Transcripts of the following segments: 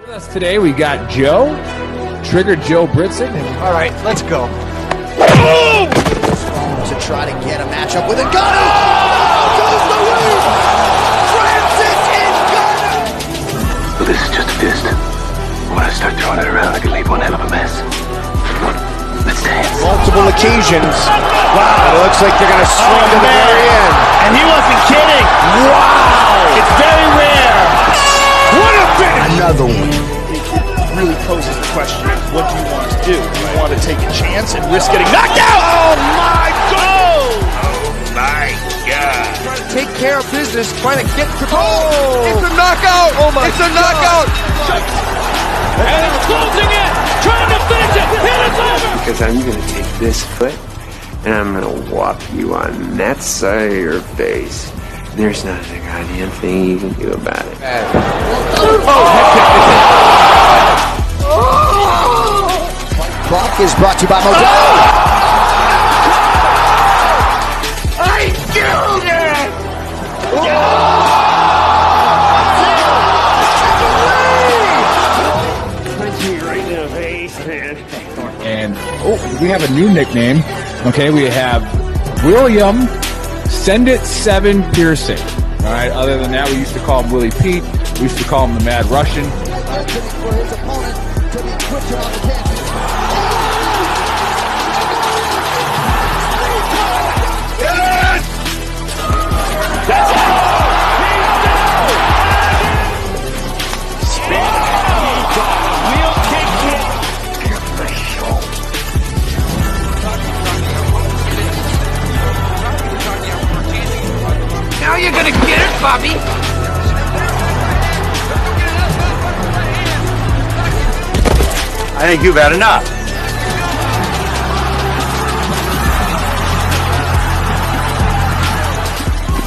With us today, we got Joe, Trigger Joe Britson. All right, let's go. Boom! To try to get a matchup with a gunner. Oh, goes the lead. Francis is gunner. Well, this is just a fist. When I start throwing it around, I can leave one hell of a mess. Let's dance. Multiple occasions. Wow, it looks like they're going to swing to the very end. And he wasn't kidding. Wow. It's very rare. What a finish. Another one. It really poses the question, what do you want to do? Do you want to take a chance and risk getting knocked out? Oh, my God. Oh, my God. Trying to take care of business, trying to get to It's a knockout. Oh, my It's a knockout. And he's closing in, trying to finish it. Hit it's over. Because I'm going to take this foot and I'm going to whop you on that side of your face. There's not a goddamn thing you can do about it. Clock is brought to you by Modelo. I killed it! Punch me right in the face, man. And we have a new nickname. Okay, we have William Send It 7 Piercing. All right, other than that, we used to call him Willie Pete. We used to call him the Mad Russian. For his opponent to be quicker on the catch. Now you're gonna get it, Bobby. I think you've had enough.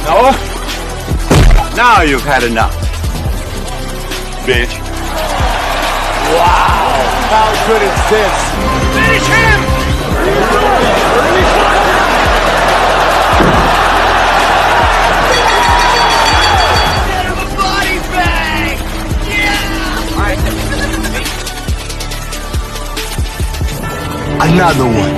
No? Now you've had enough. Bitch. Wow. How good is this? Finish him! Another one.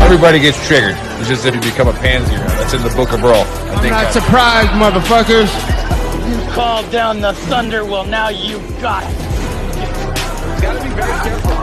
Everybody gets triggered. It's just if you become a pansy. That's in the book of Brawl. I'm not surprised, motherfuckers. You called down the thunder, well now you got it. Gotta be very careful.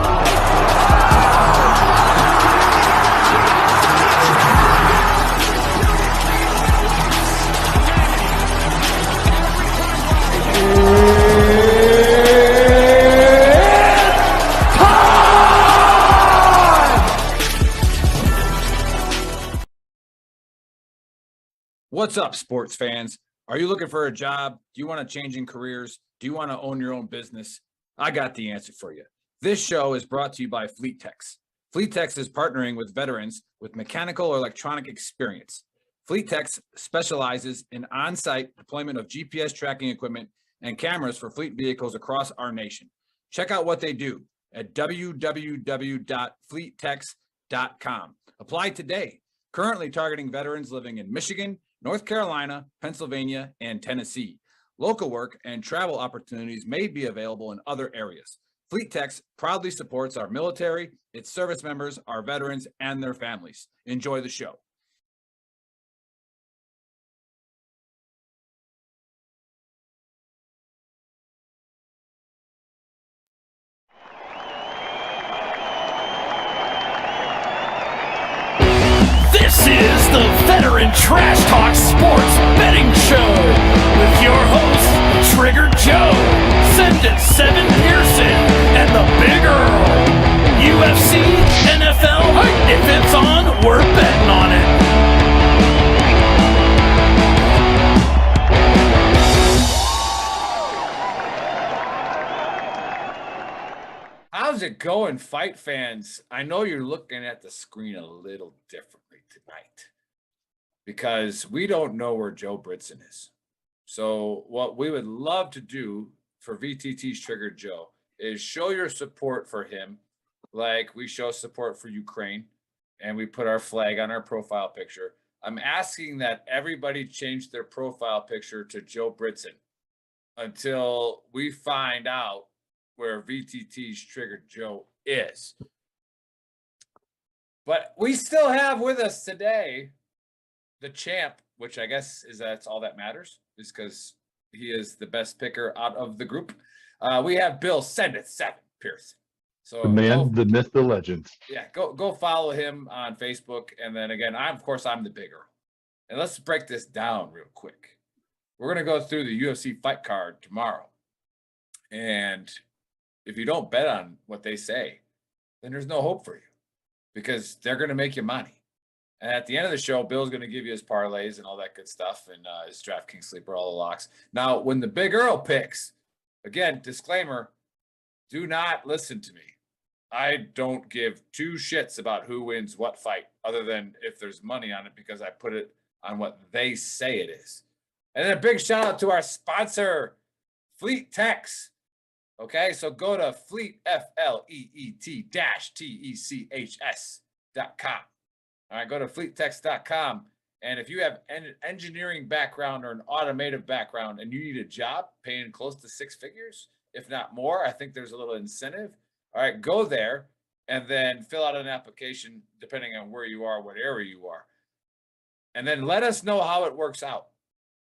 What's up, sports fans? Are you looking for a job? Do you want to change in careers? Do you want to own your own business? I got the answer for you. This show is brought to you by Vtex. Vtex is partnering with veterans with mechanical or electronic experience. Vtex specializes in on-site deployment of GPS tracking equipment and cameras for fleet vehicles across our nation. Check out what they do at www.fleettex.com. Apply today. Currently targeting veterans living in Michigan, North Carolina, Pennsylvania, and Tennessee. Local work and travel opportunities may be available in other areas. Vtex proudly supports our military, its service members, our veterans, and their families. Enjoy the show. This is the Veteran Trash Talk Sports Betting Show with your hosts, Trigger Joe, Send It 7 Pearson, and the Big Earl. UFC, NFL, if it's on, we're betting on it. How's it going, fight fans? I know you're looking at the screen a little differently tonight because we don't know where Joe Britson is. So what we would love to do for VTT's Trigger Joe is show your support for him like we show support for Ukraine. and we put our flag on our profile picture. I'm asking that everybody change their profile picture to Joe Britson until we find out where VTT's Triggered Joe is. But we still have with us today the champ, which I guess is that's all that matters, is because he is the best picker out of the group. We have Bill Send It 7 Pearson. So the man, the myth, the legend. Yeah, go follow him on Facebook. And then again, I'm the bigger. And let's break this down real quick. We're going to go through the UFC fight card tomorrow. And if you don't bet on what they say, then there's no hope for you because they're going to make you money. And at the end of the show, Bill's going to give you his parlays and all that good stuff and his DraftKings sleeper, all the locks. Now, when the Big Earl picks, again, disclaimer, do not listen to me. I don't give two shits about who wins what fight other than if there's money on it because I put it on what they say it is. And then a big shout out to our sponsor, Fleet Techs. Okay, so go to Fleet, FLEET-TECHS.com. All right, go to fleettechs.com. And if you have an engineering background or an automotive background and you need a job paying close to six figures, if not more, I think there's a little incentive. All right, go there and then fill out an application depending on where you are, what area you are. And then let us know how it works out,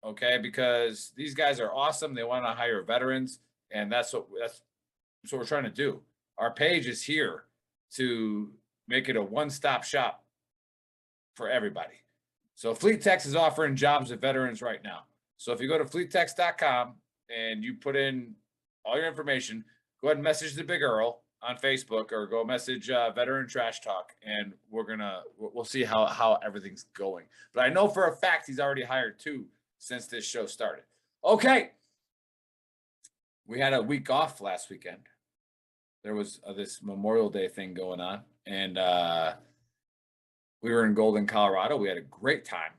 okay? Because these guys are awesome. They want to hire veterans, and that's what we're trying to do. Our page is here to make it a one-stop shop for everybody. So Fleet Techs is offering jobs to veterans right now. So if you go to fleettechs.com and you put in all your information, go ahead and message the Big Earl on Facebook or go message Veteran Trash Talk, and we'll see how everything's going. But I know for a fact he's already hired two since this show started. Okay. We had a week off last weekend. There was this Memorial Day thing going on, and we were in Golden, Colorado. We had a great time.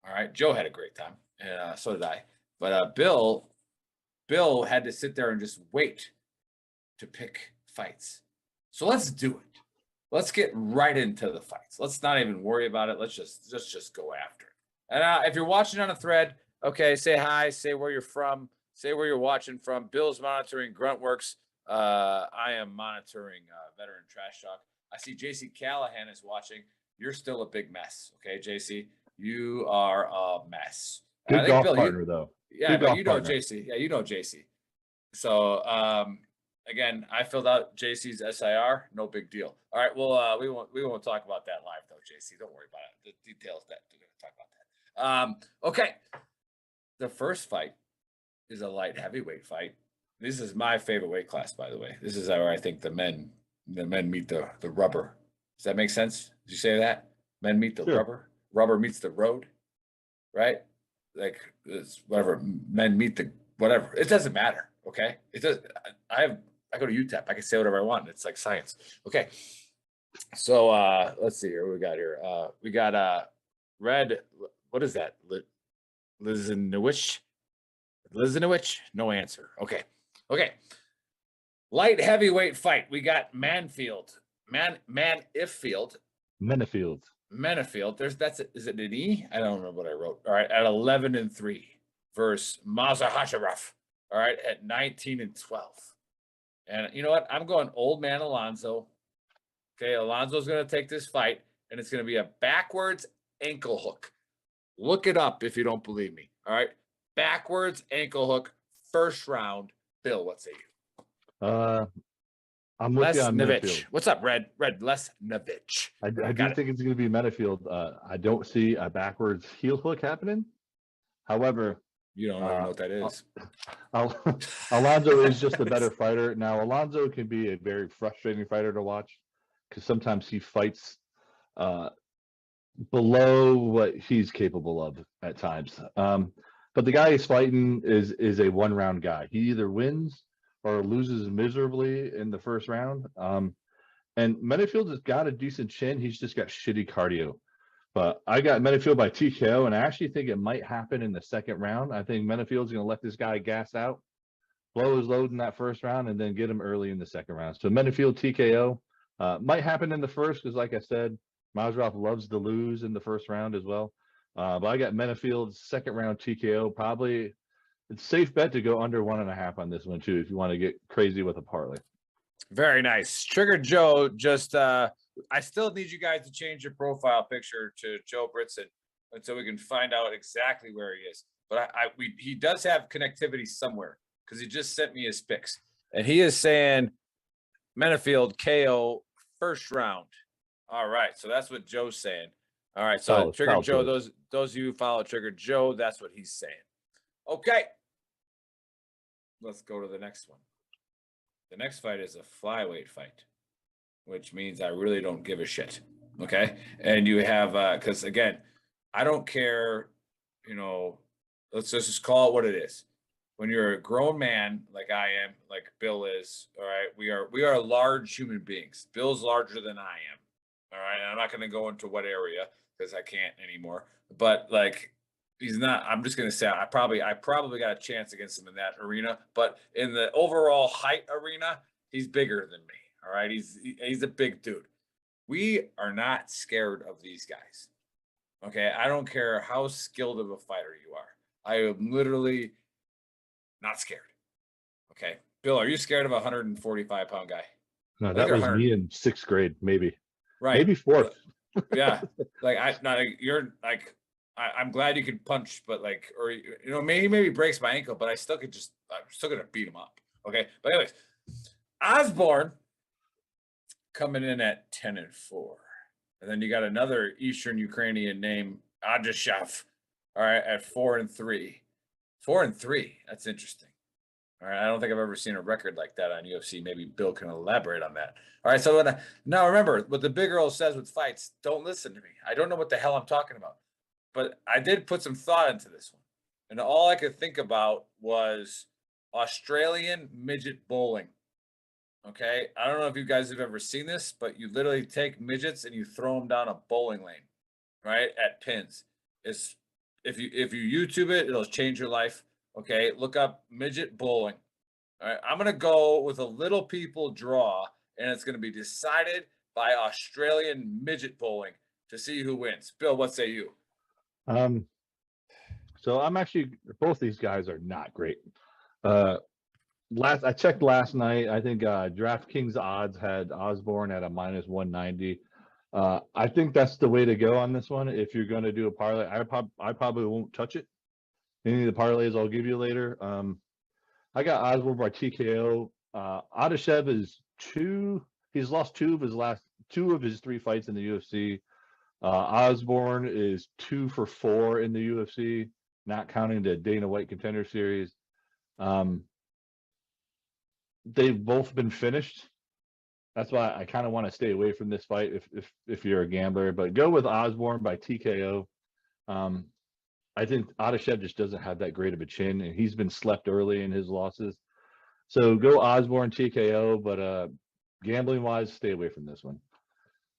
All right. Joe had a great time, and so did I. But Bill had to sit there and just wait to pick fights. So let's do it. Let's get right into the fights. Let's not even worry about it. Let's just go after it. And if you're watching on a thread, okay, say hi, say where you're from, say where you're watching from. Bill's monitoring Gruntworks. I am monitoring Veteran Trash Talk. I see JC Callahan is watching. You're still a big mess, okay, JC? You are a mess. Good golf partner, though. Yeah, but you know JC. Yeah, you know JC. So, again, I filled out JC's SIR. No big deal. All right. Well, we won't talk about that live though, JC. Don't worry about it. The details that we're going to talk about that. Okay. The first fight is a light heavyweight fight. This is my favorite weight class, by the way. This is where I think the men meet the rubber. Does that make sense? Did you say that? Men meet the rubber. Rubber meets the road. Right? Like it's whatever. Men meet the whatever. It doesn't matter. Okay. It does. I go to UTEP. I can say whatever I want. It's like science. Okay. So let's see here. What we got here. We got Red. What is that? Lizinowicz? No answer. Okay. Light heavyweight fight. We got Menifield. Is it an E? I don't remember what I wrote. All right, at 11-3 versus Mazahasharaf. All right, at 19-12. And you know what? I'm going old man Alonzo. Okay, Alonzo's going to take this fight, and it's going to be a backwards ankle hook. Look it up if you don't believe me. All right, backwards ankle hook, first round. Bill, what say you? I'm with you on Menifield. What's up, Red? Les Nevich. I do think it's going to be Menifield. I don't see a backwards heel hook happening. However, you don't know what that is. Alonzo is just a better fighter. Now, Alonzo can be a very frustrating fighter to watch because sometimes he fights below what he's capable of at times. But the guy he's fighting is a one-round guy. He either wins or loses miserably in the first round. And Menifield has got a decent chin. He's just got shitty cardio. But I got Menifield by TKO, and I actually think it might happen in the second round. I think Menifield's going to let this guy gas out, blow his load in that first round, and then get him early in the second round. So Menifield TKO might happen in the first because, like I said, Mazurov loves to lose in the first round as well. But I got Menafield second round TKO. Probably it's safe bet to go under 1.5 on this one too if you want to get crazy with a parlay. Very nice. Trigger Joe just I still need you guys to change your profile picture to Joe Britson until we can find out exactly where he is. But he does have connectivity somewhere because he just sent me his picks. And he is saying Menafield KO first round. All right. So that's what Joe's saying. All right. So Trigger Joe, those of you who follow Trigger Joe, that's what he's saying. Okay. Let's go to the next one. The next fight is a flyweight fight, which means I really don't give a shit. Okay. And you have, because again, I don't care, let's just call it what it is. When you're a grown man, like I am, like Bill is, all right, we are large human beings. Bill's larger than I am. All right. And I'm not going to go into what area because I can't anymore. But like, he's not. I'm just going to say I probably got a chance against him in that arena. But in the overall height arena, he's bigger than me. All right. He's a big dude. We are not scared of these guys. Okay. I don't care how skilled of a fighter you are. I am literally not scared. Okay. Bill, are you scared of a 145-pound guy? No, that was me in 6th grade, maybe. Right. Maybe 4th. Yeah. I'm glad you could punch, but maybe breaks my ankle, but I'm still gonna beat him up. Okay. But anyways, Osborne coming in at 10-4. And then you got another Eastern Ukrainian named Adashev, all right, at 4-3. 4-3. That's interesting. All right. I don't think I've ever seen a record like that on UFC. Maybe Bill can elaborate on that. All right. So now remember what the big girl says with fights. Don't listen to me. I don't know what the hell I'm talking about. But I did put some thought into this one. And all I could think about was Australian midget bowling. Okay. I don't know if you guys have ever seen this, but you literally take midgets and you throw them down a bowling lane, right? At pins. If you YouTube it, it'll change your life. Okay. Look up midget bowling. All right. I'm going to go with a little people draw, and it's going to be decided by Australian midget bowling to see who wins. Bill, what say you? So I'm actually, both these guys are not great. I checked last night. I think DraftKings odds had Osborne at a -190. I think that's the way to go on this one. If you're going to do a parlay, I probably won't touch it. Any of the parlays I'll give you later. I got Osborne by TKO. Adashev is he's lost two of his 3 fights in the UFC. Osborne is 2 for 4 in the UFC, not counting the Dana White Contender Series. They've both been finished. That's why I kind of want to stay away from this fight if you're a gambler. But go with Osborne by TKO. I think Adashev just doesn't have that great of a chin, and he's been slept early in his losses. So go Osborne TKO, but gambling wise, stay away from this one.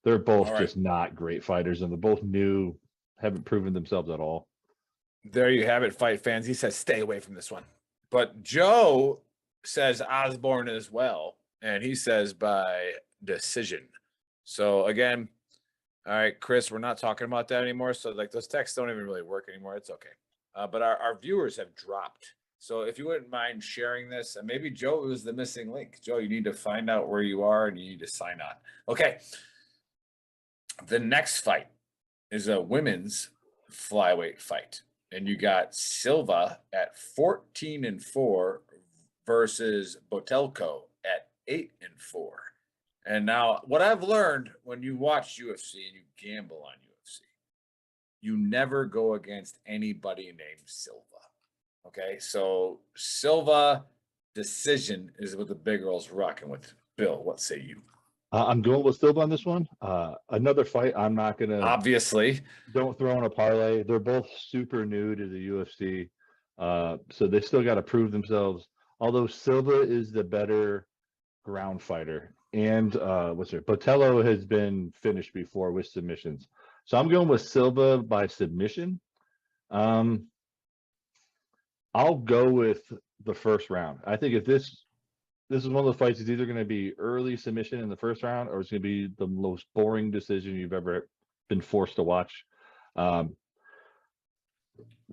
They're both just not great fighters, and they're both new, haven't proven themselves at all. There you have it, fight fans. He says stay away from this one. But Joe says Osborne as well, and he says by decision. So again, all right, Chris, we're not talking about that anymore. So like those texts don't even really work anymore. It's okay. But our viewers have dropped. So if you wouldn't mind sharing this, and maybe Joe was the missing link. Joe, you need to find out where you are and you need to sign on. Okay. The next fight is a women's flyweight fight. And you got Silva at 14-4 versus Botelko at 8-4. And now what I've learned when you watch UFC and you gamble on UFC, you never go against anybody named Silva. Okay. So Silva decision is what the big girl's rocking with. Bill, what say you? I'm going with Silva on this one. Another fight I'm not going to... Obviously. Don't throw in a parlay. They're both super new to the UFC. So they still got to prove themselves. Although Silva is the better ground fighter. And Botello has been finished before with submissions. So I'm going with Silva by submission. I'll go with the first round. I think if this is one of the fights, it's either going to be early submission in the first round or it's going to be the most boring decision you've ever been forced to watch.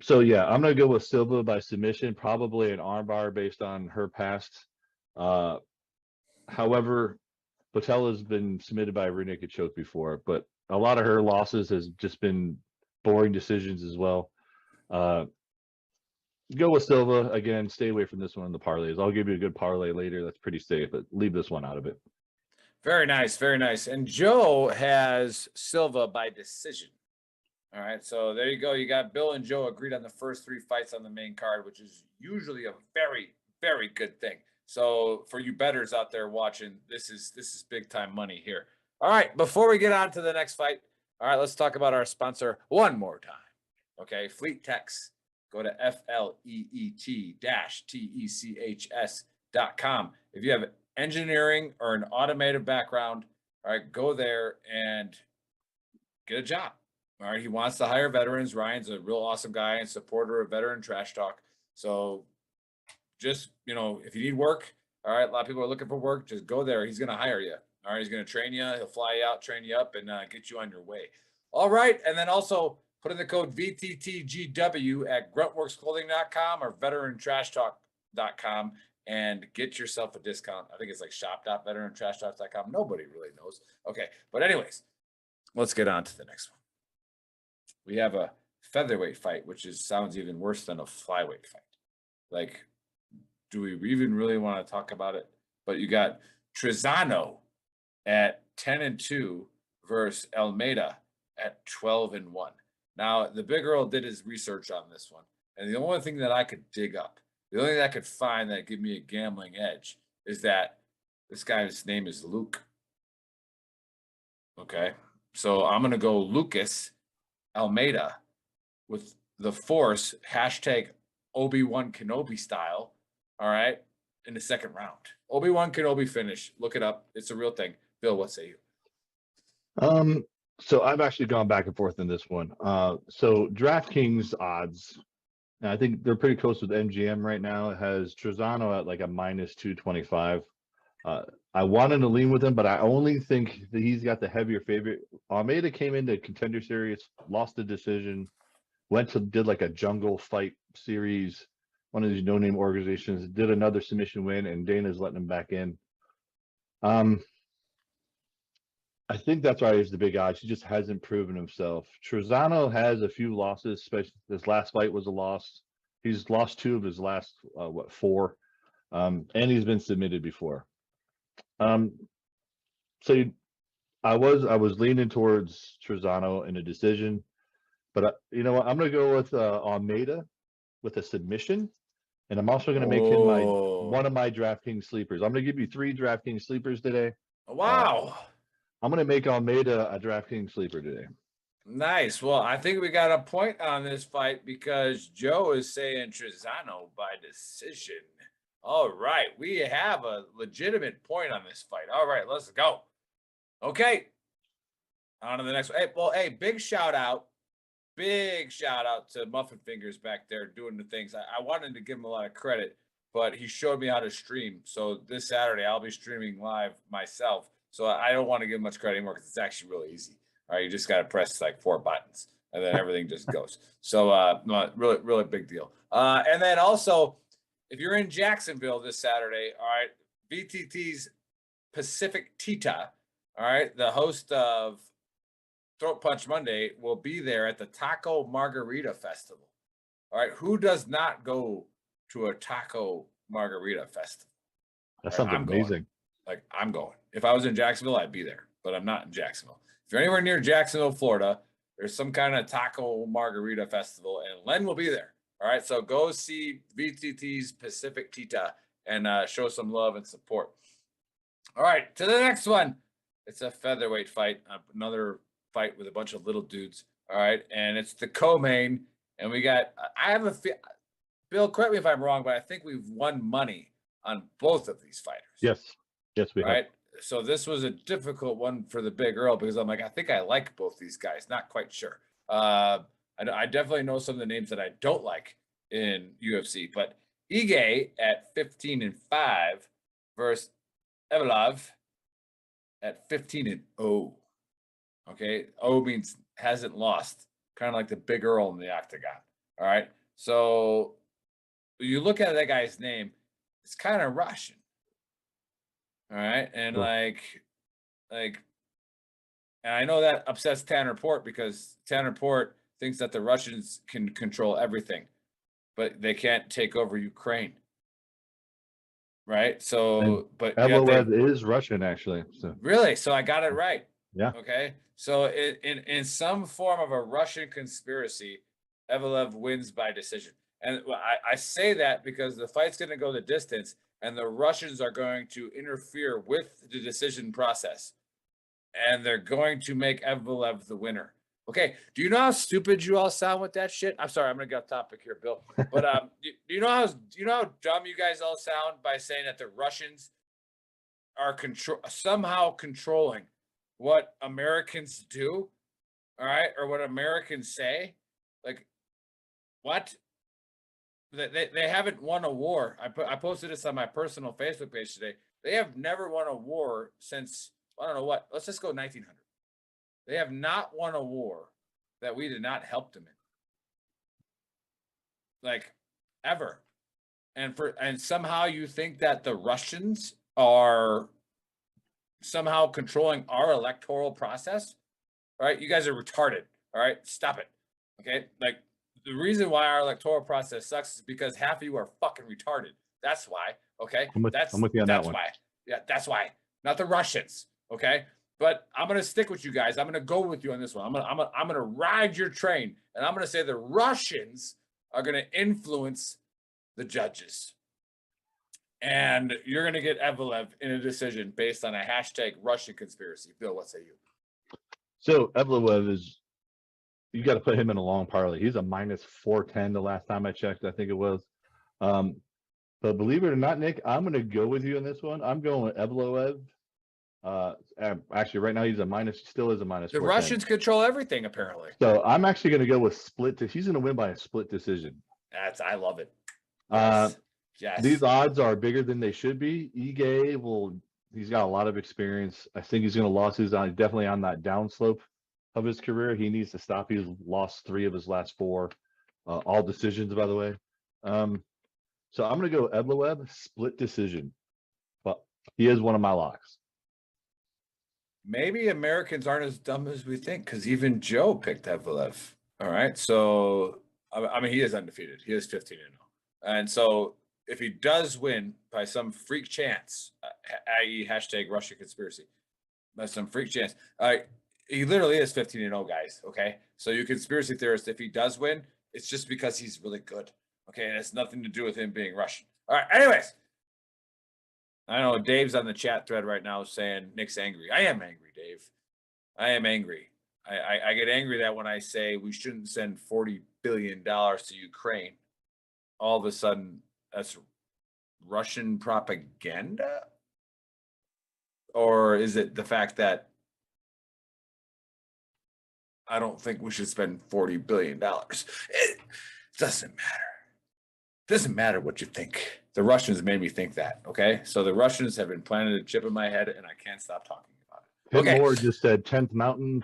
So yeah, I'm gonna go with Silva by submission, probably an armbar based on her past. However, Botella's been submitted by a rear naked choke before, but a lot of her losses has just been boring decisions as well. Go with Silva again. Stay away from this one in the parlays. I'll give you a good parlay later. That's pretty safe, but leave this one out of it. Very nice, very nice. And Joe has Silva by decision. All right, so there you go. You got Bill and Joe agreed on the first 3 fights on the main card, which is usually a very, very good thing. So for you bettors out there watching, this is big time money here. All right, before we get on to the next fight, all right, let's talk about our sponsor one more time. Okay, Fleet Techs. Go to FLEET-TECHS.com. If you have engineering or an automotive background, all right, go there and get a job. All right, he wants to hire veterans. Ryan's a real awesome guy and supporter of Veteran Trash Talk. So just, if you need work, all right, a lot of people are looking for work, just go there. He's going to hire you. All right, he's going to train you. He'll fly you out, train you up, and get you on your way. All right, and then also put in the code VTTGW at gruntworksclothing.com or VeteranTrashTalk.com and get yourself a discount. I think it's like shop.veterantrashtalk.com. Nobody really knows. Okay, but anyways, let's get on to the next one. We have a featherweight fight, which sounds even worse than a flyweight fight. Like, do we even really want to talk about it? But you got Trizano at 10-2 versus Almeida at 12-1. Now, the Big Earl did his research on this one, and the only thing that I could dig up, the only thing I could find that give me a gambling edge is that this guy's name is Luke. Okay, so I'm going to go Lucas Almeida with the force, hashtag Obi-Wan Kenobi style, all right, in the second round. Obi-Wan Kenobi finish. Look it up. It's a real thing. Bill, what say you? So I've actually gone back and forth in this one. So DraftKings odds, and I think they're pretty close with MGM right now. It has Trizano at like a -225. I wanted to lean with him, but I only think that he's got the heavier favorite. Almeida came into Contender Series, lost the decision, did like a jungle fight series, one of these no-name organizations, did another submission win, and Dana's letting him back in. I think that's why he's the big odds. He just hasn't proven himself. Trizano has a few losses, especially this last fight was a loss. He's lost 2 of his last 4, and he's been submitted before. So I was leaning towards Trizano in a decision, but you know what? I'm going to go with Almeida with a submission, and I'm also going to make him one of my DraftKings sleepers. I'm going to give you 3 DraftKings sleepers today. Wow. I'm going to make Almeida a DraftKings sleeper today. Nice. Well, I think we got a point on this fight because Joe is saying Trizano by decision. All right. We have a legitimate point on this fight. All right, let's go. Okay. On to the next one. Hey, big shout out to Muffin Fingers back there doing the things. I wanted to give him a lot of credit, but he showed me how to stream. So this Saturday, I'll be streaming live myself. So I don't want to give much credit anymore because it's actually really easy. All right, you just got to press like 4 buttons, and then everything just goes. So really, really big deal. And then also, if you're in Jacksonville this Saturday, all right, VTT's Pacific Tita, all right, the host of Throat Punch Monday, will be there at the Taco Margarita Festival. All right, who does not go to a Taco Margarita Festival? That sounds amazing. I'm going. If I was in Jacksonville, I'd be there, but I'm not in Jacksonville. If you're anywhere near Jacksonville, Florida, there's some kind of Taco Margarita Festival, and Len will be there. All right, so go see VTT's Pacific Tita and show some love and support. All right, to the next one. It's a featherweight fight, another fight with a bunch of little dudes. All right, and it's the co-main, and we got. Bill, correct me if I'm wrong, but I think we've won money on both of these fighters. Yes, we have. Right. So this was a difficult one for the Big Earl because I'm like, I think I like both these guys. Not quite sure. I definitely know some of the names that I don't like in UFC, but Ige at 15-5 versus Evlov at 15-0. Okay. O means hasn't lost, kind of like the Big Earl in the octagon. All right. So you look at that guy's name, it's kind of Russian. All right. And and I know that upsets Tanner Port because Tanner Port thinks that the Russians can control everything, but they can't take over Ukraine. Right. So, but Evloev is Russian, actually. So really, so I got it right. yeah. Okay. So in some form of a Russian conspiracy, Evloev wins by decision. And I say that because the fight's going to go the distance and the Russians are going to interfere with the decision process. And they're going to make Evloev the winner. Okay. Do you know how stupid you all sound with that shit? I'm sorry, I'm gonna get off topic here, Bill. But do you know how dumb you guys all sound by saying that the Russians are somehow controlling what Americans do, all right, or what Americans say? Like, what? They haven't won a war. I posted this on my personal Facebook page today. They have never won a war since I don't know what. Let's just go 1900. They have not won a war that we did not help them in. Like, ever. And somehow you think that the Russians are somehow controlling our electoral process? All right, you guys are retarded. All right, stop it. Okay, like the reason why our electoral process sucks is because half of you are fucking retarded. That's why. Okay, I'm with you on that one. That's why. Yeah, that's why. Not the Russians. Okay. But I'm gonna stick with you guys. I'm gonna go with you on this one. I'm gonna ride your train, and I'm gonna say the Russians are gonna influence the judges, and you're gonna get Evloev in a decision based on a hashtag Russian conspiracy. Bill, what say you? So Evloev is, you got to put him in a long parlay. He's a -410 the last time I checked, I think it was. But believe it or not, Nick, I'm going to go with you on this one. I'm going with Evloev. Actually, right now he's still is a -410. The Russians control everything, apparently. So I'm actually going to go with he's going to win by a split decision. I love it. Yes. These odds are bigger than they should be. Ige he's got a lot of experience. I think he's going to lose his definitely on that downslope of his career. He needs to stop. He's lost 3 of his last 4, all decisions, by the way. So I'm going to go Evloev split decision, but he is one of my locks. Maybe Americans aren't as dumb as we think, because even Joe picked Evloev. All right. So, I mean, he is undefeated. He is 15-0. And so if he does win by some freak chance, i.e. hashtag Russian conspiracy, by some freak chance, he literally is 15-0, guys. Okay. So you conspiracy theorist, if he does win, it's just because he's really good. Okay. And it's nothing to do with him being Russian. All right. Anyways. I know Dave's on the chat thread right now saying Nick's angry. I am angry, Dave. I am angry. I get angry that when I say we shouldn't send $40 billion to Ukraine, all of a sudden that's Russian propaganda? Or is it the fact that I don't think we should spend $40 billion? It doesn't matter. It doesn't matter what you think. The Russians made me think that, okay? So the Russians have been planting a chip in my head, and I can't stop talking about it. Okay. Moore just said 10th Mountain, ?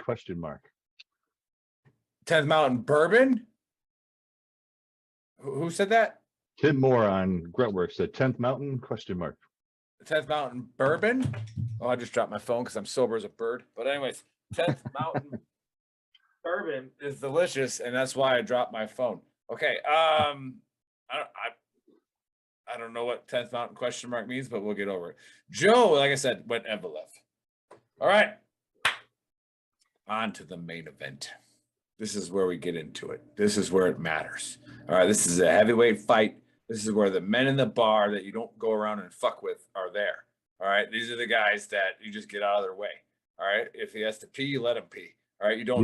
10th Mountain Bourbon? Who said that? Tim Moore on Gruntworks said 10th Mountain, ? 10th Mountain Bourbon? Oh, I just dropped my phone because I'm sober as a bird. But anyways, 10th Mountain Bourbon is delicious, and that's why I dropped my phone. Okay, I don't know what 10th Mountain ? Means, but we'll get over it. Joe, like I said, went Evloev. All right. On to the main event. This is where we get into it. This is where it matters. All right. This is a heavyweight fight. This is where the men in the bar that you don't go around and fuck with are there. All right. These are the guys that you just get out of their way. All right. If he has to pee, you let him pee. All right. You don't.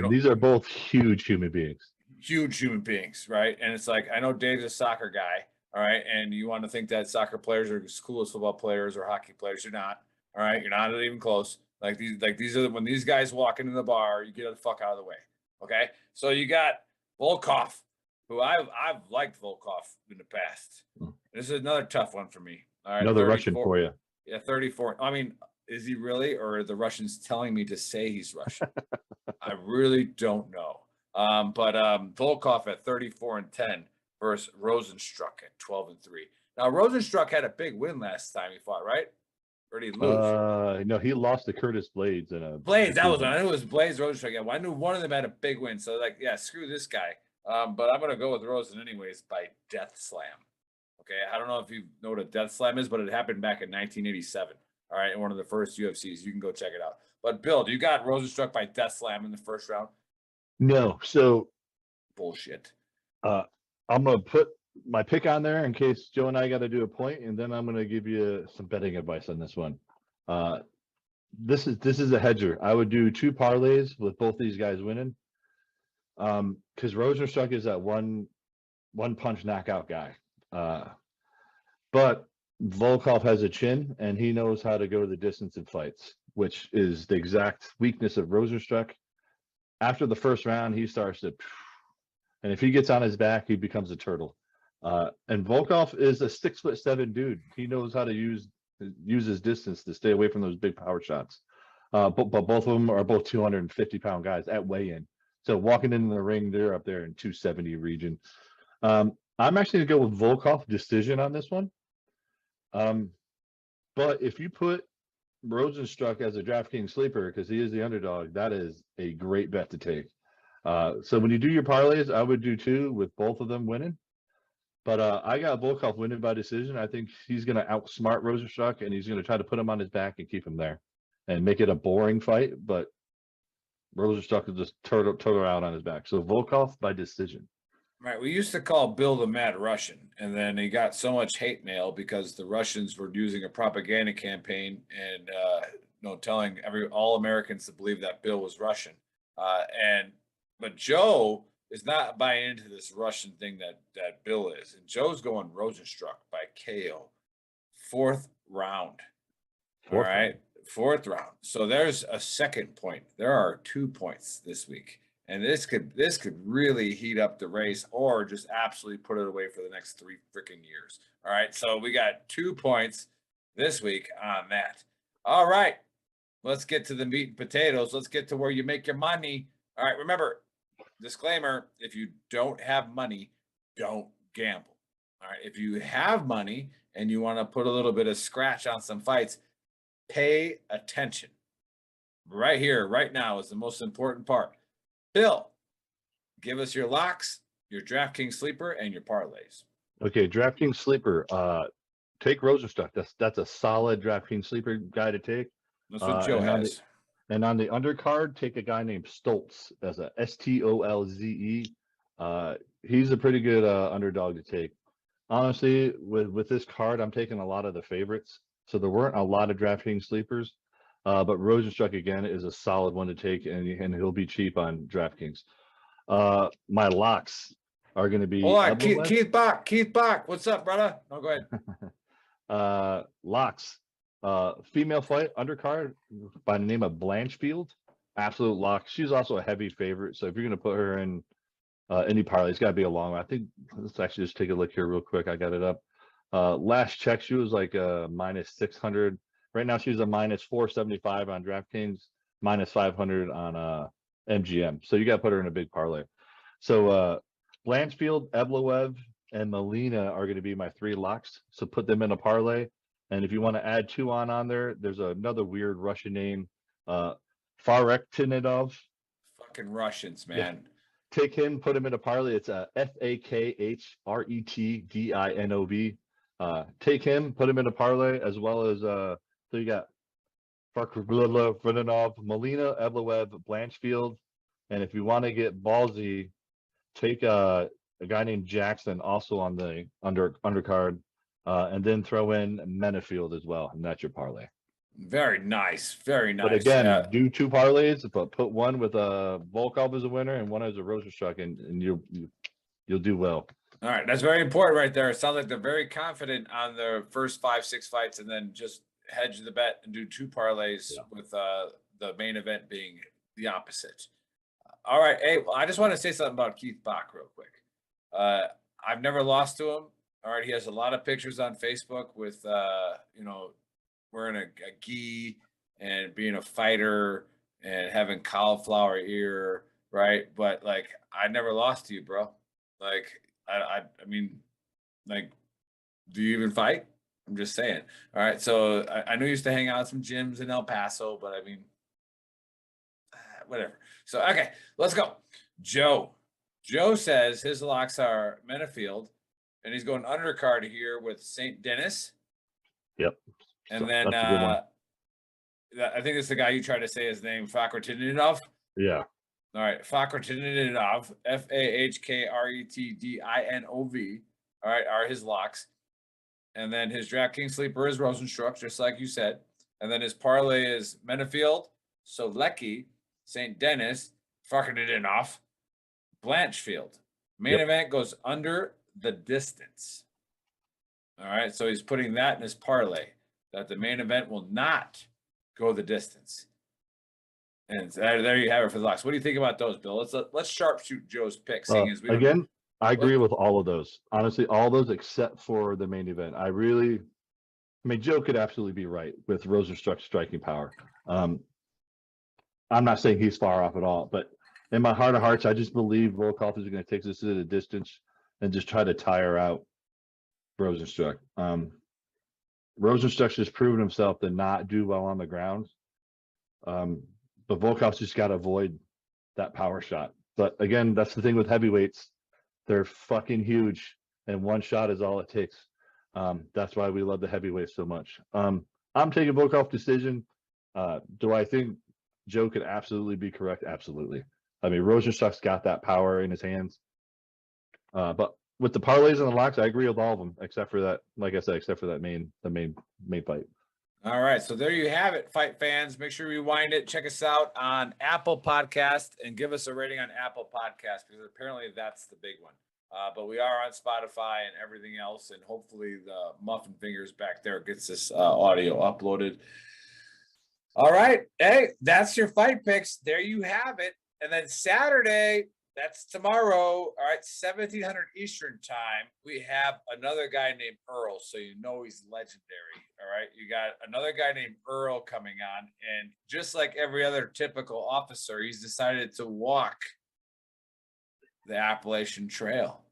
These are both huge human beings. Huge human beings. Right. And it's like, I know Dave's a soccer guy. All right. And you want to think that soccer players are as cool as football players or hockey players. You're not. All right. You're not even close. These are when these guys walk into the bar, you get the fuck out of the way. Okay. So you got Volkov, who I've liked Volkov in the past. This is another tough one for me. All right. Another Russian for you. Yeah. 34. I mean, is he really, or are the Russians telling me to say he's Russian? I really don't know. But Volkov at 34-10 versus Rosenstruck at 12-3. Now Rosenstruck had a big win last time he fought, right? Or did he lose? No, he lost to Curtis Blades in a Blades, that was decision. I knew it was Blades Rosenstruck. Yeah, well, I knew one of them had a big win. So like, yeah, screw this guy. But I'm gonna go with Rosen anyways by death slam. Okay, I don't know if you know what a death slam is, but it happened back in 1987. All right, in one of the first UFCs. You can go check it out. But Bill, do you got Rosenstruck by death slam in the first round? No, so Bullshit. I'm gonna put my pick on there in case Joe and I got to do a point, and then I'm gonna give you some betting advice on this one. This is a hedger. I would do 2 parlays with both these guys winning. Because Rosenstruck is that one punch knockout guy. But Volkov has a chin, and he knows how to go the distance in fights, which is the exact weakness of Rosenstruck. After the first round, he starts to, and if he gets on his back, he becomes a turtle. And Volkov is a 6'7" dude. He knows how to use his distance to stay away from those big power shots. But both of them are both 250-pound guys at weigh-in. So walking into the ring, they're up there in 270 region. I'm actually going to go with Volkov decision on this one. But if you put Rosenstruck as a DraftKings sleeper, because he is the underdog, that is a great bet to take. So when you do your parlays, I would do 2 with both of them winning. But I got Volkov winning by decision. I think he's going to outsmart Rosenstruck, and he's going to try to put him on his back and keep him there and make it a boring fight. But Rosenstruck will just turtle out on his back. So Volkov by decision. Right. We used to call Bill the Mad Russian, and then he got so much hate mail because the Russians were using a propaganda campaign and telling all Americans to believe that Bill was Russian. But Joe is not buying into this Russian thing that Bill is, and Joe's going Rosenstruck by KO, 4th round. All right, 4th round. So there's a second point. There are 2 points this week. And this could really heat up the race or just absolutely put it away for the next 3 freaking years. All right. So we got 2 points this week on that. All right. Let's get to the meat and potatoes. Let's get to where you make your money. All right. Remember, disclaimer, if you don't have money, don't gamble. All right. If you have money and you want to put a little bit of scratch on some fights, pay attention. Right here, right now is the most important part. Bill, give us your locks, your DraftKings sleeper, and your parlays. Okay, DraftKings sleeper. Take Rosenstruck. That's a solid DraftKings sleeper guy to take. That's what Joe has. And on the undercard, take a guy named Stoltz as a Stolze. He's a pretty good underdog to take. Honestly, with this card, I'm taking a lot of the favorites. So there weren't a lot of DraftKings sleepers. But Rosenstruck, again, is a solid one to take, and he'll be cheap on DraftKings. My locks are going to be... Hold on, Keith Bach. What's up, brother? Oh, go ahead. Locks. Female fight, undercard, by the name of Blanchfield. Absolute lock. She's also a heavy favorite, so if you're going to put her in any parlay, it's got to be a long one. I think, let's actually just take a look here real quick. I got it up. Last check, she was like minus 600. Right now, she's a minus 475 on DraftKings, minus 500 on MGM. So you got to put her in a big parlay. So Blanchfield, Evloev, and Molina are going to be my 3 locks. So put them in a parlay. And if you want to add 2 on there, there's another weird Russian name, Farektinov. Fucking Russians, man. Yeah. Take him, put him in a parlay. It's Fakhretdinov. Take him, put him in a parlay, as well as so you got Vrenov, Molina, Evloev, Blanchfield, and if you want to get ballsy, take a guy named Jackson also on the undercard, and then throw in Menafield as well, and that's your parlay. Very nice, very nice. But again, do 2 parlays, but put one with a Volkov as a winner and one as a Rosenstruck, and you'll do well. All right, that's very important right there. It sounds like they're very confident on their first 5-6 fights, and then just hedge the bet and do 2 parlays with the main event being the opposite. All right. Hey, well, I just want to say something about Keith Bach real quick. I've never lost to him. All right. He has a lot of pictures on Facebook with, wearing a gi and being a fighter and having cauliflower ear, right? But like, I never lost to you, bro. Like, I mean, like, do you even fight? I'm just saying. All right. So I know you used to hang out at some gyms in El Paso, but I mean, whatever. So, okay, let's go. Joe. Joe says his locks are Menafield, and he's going undercard here with St. Dennis. Yep. And then That's a good one. I think it's the guy you tried to say his name, Fakhretdinov. Yeah. All right, Fakhretdinov, Fakhretdinov. All right, are his locks. And then his DraftKings sleeper is Rosenstruck, just like you said. And then his parlay is Menafield, Solecki, St. Dennis, Fakhretdinov, Blanchfield. Main event goes under the distance. All right, so he's putting that in his parlay, that the main event will not go the distance. And there you have it for the locks. What do you think about those, Bill? Let's sharpshoot Joe's picks. Again, I agree with all of those. Honestly, all those except for the main event. I mean, Joe could absolutely be right with Rosenstruck's striking power. I'm not saying he's far off at all, but in my heart of hearts, I just believe Volkov is going to take this to the distance and just try to tire out Rosenstruck. Rosenstruck's just proven himself to not do well on the ground. But Volkov's just got to avoid that power shot. But again, that's the thing with heavyweights. They're fucking huge, and one shot is all it takes. That's why we love the heavyweights so much. I'm taking Volkov decision. Do I think Joe could absolutely be correct? Absolutely. I mean, Rosenstruck's got that power in his hands. But with the parlays and the locks, I agree with all of them, except for that, like I said, except for that main fight. All right, so there you have it, fight fans. Make sure you rewind it. Check us out on Apple Podcast and give us a rating on Apple Podcast, because apparently that's the big one. But we are on Spotify and everything else, and hopefully the muffin fingers back there gets this audio uploaded. All right, hey, that's your fight picks. There you have it. And then Saturday, that's tomorrow, all right, 1700 Eastern time, we have another guy named Earl, so you know he's legendary, all right? You got another guy named Earl coming on, and just like every other typical officer, he's decided to walk the Appalachian Trail.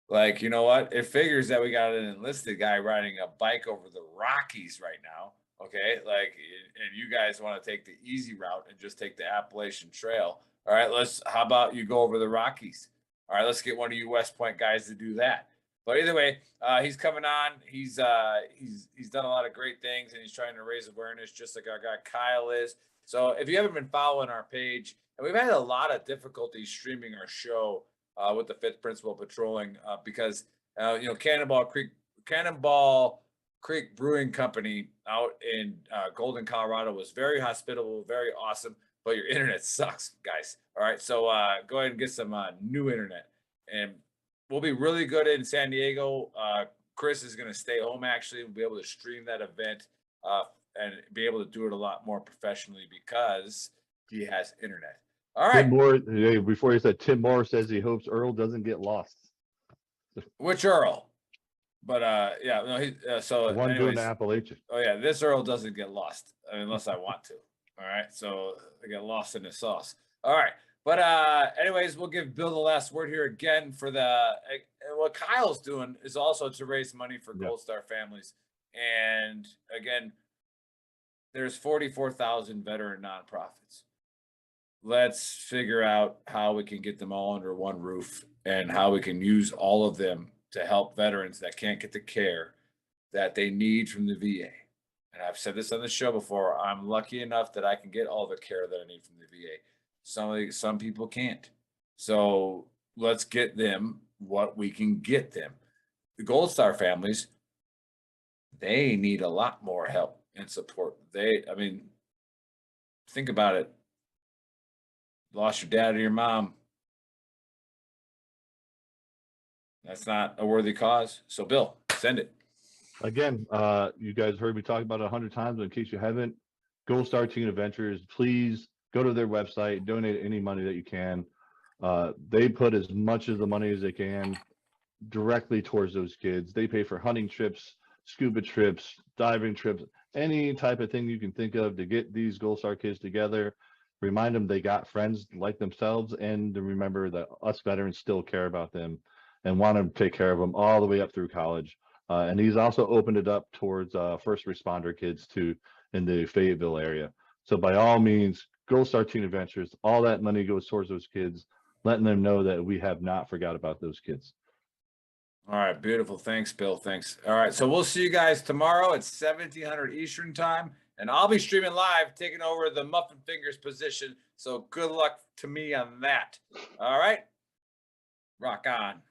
Like, you know what? It figures that we got an enlisted guy riding a bike over the Rockies right now, okay? Like, and you guys want to take the easy route and just take the Appalachian Trail. All right, how about you go over the Rockies? All right, let's get one of you West Point guys to do that. But either way, he's coming on. He's done a lot of great things, and he's trying to raise awareness just like our guy Kyle is. So if you haven't been following our page, and we've had a lot of difficulty streaming our show with the Fifth Principle Patrolling because Cannonball Creek Brewing Company out in Golden, Colorado was very hospitable, very awesome. But your internet sucks, guys. All right, so go ahead and get some new internet. And we'll be really good in San Diego. Chris is going to stay home, actually. We'll be able to stream that event and be able to do it a lot more professionally because he has internet. All right. Tim Moore, before you said, Tim Moore says he hopes Earl doesn't get lost. Which Earl? But yeah, no, so the one doing the Appalachian. Oh yeah, this Earl doesn't get lost unless I want to. All right, so I get lost in the sauce. All right, but anyways, we'll give Bill the last word here again for what Kyle's doing is also to raise money for Gold Star families. And again, there's 44,000 veteran nonprofits. Let's figure out how we can get them all under one roof and how we can use all of them to help veterans that can't get the care that they need from the VA. And I've said this on the show before, I'm lucky enough that I can get all the care that I need from the VA. Some people can't. So let's get them what we can get them. The Gold Star families, they need a lot more help and support. Think about it. Lost your dad or your mom. That's not a worthy cause. So Bill, send it. Again, you guys heard me talk about it 100 times, but in case you haven't, Gold Star Teen Adventures, please go to their website, donate any money that you can. They put as much of the money as they can directly towards those kids. They pay for hunting trips scuba trips, diving trips, any type of thing you can think of to get these Gold Star kids together. Remind them they got friends like themselves, and to remember that us veterans still care about them and want to take care of them all the way up through college. And he's also opened it up towards first responder kids too in the Fayetteville area. So by all means, Gold Star Teen Adventures, all that money goes towards those kids, letting them know that we have not forgot about those kids. All right, beautiful. Thanks, Bill. Thanks. All right, so we'll see you guys tomorrow at 1700 Eastern time, and I'll be streaming live, taking over the Muffin Fingers position. So good luck to me on that. All right, rock on.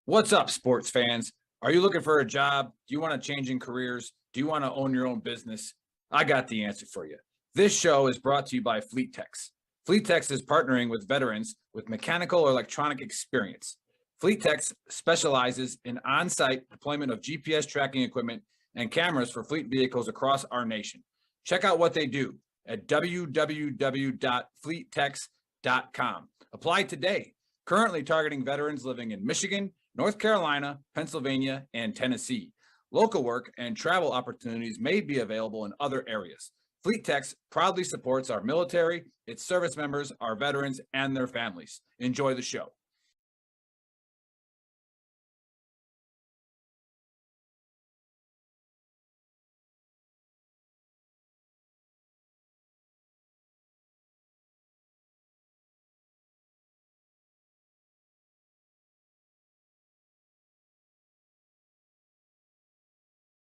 What's up, sports fans? Are you looking for a job? Do you want to change in careers? Do you want to own your own business? I got the answer for you. This show is brought to you by Vtt. Vtt is partnering with veterans with mechanical or electronic experience. Vtt specializes in on-site deployment of GPS tracking equipment and cameras for fleet vehicles across our nation. Check out what they do at www.vtex.com. Apply today. Currently targeting veterans living in Michigan, North Carolina, Pennsylvania, and Tennessee. Local work and travel opportunities may be available in other areas. Vtt proudly supports our military, its service members, our veterans, and their families. Enjoy the show.